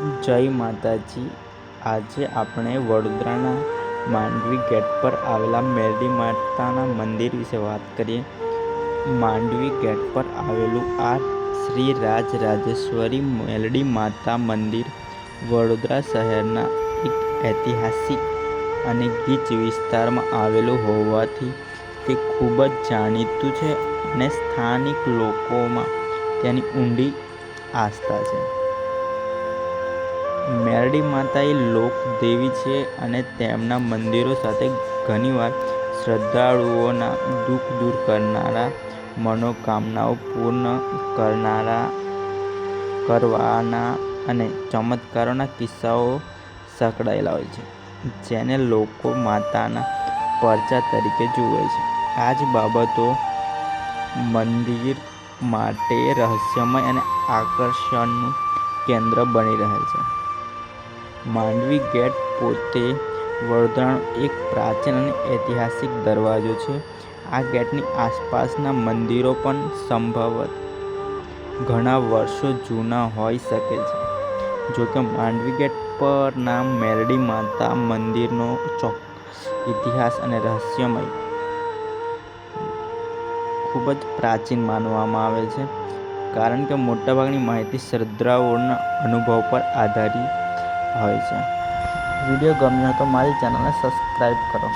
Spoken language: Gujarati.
જય માતાજી। આજે આપણે વડોદરાના માંડવી ગેટ પર આવેલા મેરડી માતાના મંદિર વિશે વાત કરીએ। માંડવી ગેટ પર આવેલું આ શ્રી રાજરાજેશ્વરી મેરડી માતા મંદિર વડોદરા શહેરના એક ઐતિહાસિક અને ગીચ વિસ્તારમાં આવેલું હોવાથી તે ખૂબ જ જાણીતું છે અને સ્થાનિક લોકોમાં તેની ઊંડી આસ્થા છે। મેરડી માતા એ લોક દેવી છે અને તેમના મંદિરો સાથે ઘણીવાર શ્રદ્ધાળુઓના દુઃખ દૂર કરનારા, મનોકામનાઓ પૂર્ણ કરવાના અને ચમત્કારોના કિસ્સાઓ સંકળાયેલા હોય છે, જેને લોકો માતાના પરચા તરીકે જુએ છે। આ જ બાબતો મંદિર માટે રહસ્યમય અને આકર્ષણનું કેન્દ્ર બની રહે છે। માંડવી ગેટ પોતે વડોદરાનો એક પ્રાચીન અને ઐતિહાસિક દરવાજો છે। આ ગેટની આસપાસના મંદિરો પણ સંભવતઃ ઘણા વર્ષો જૂના હોઈ શકે છે। જોકે માંડવી ગેટ પરના મેરડી માતા મંદિરનો ચોક્કસ ઇતિહાસ અને રહસ્યમય ખૂબ જ પ્રાચીન માનવામાં આવે છે, કારણ કે મોટાભાગની માહિતી શ્રદ્ધાળુઓના અનુભવ પર આધારિત હોય છે। વિડીયો ગમ્યો તો મારી ચેનલને સબસ્ક્રાઈબ કરો।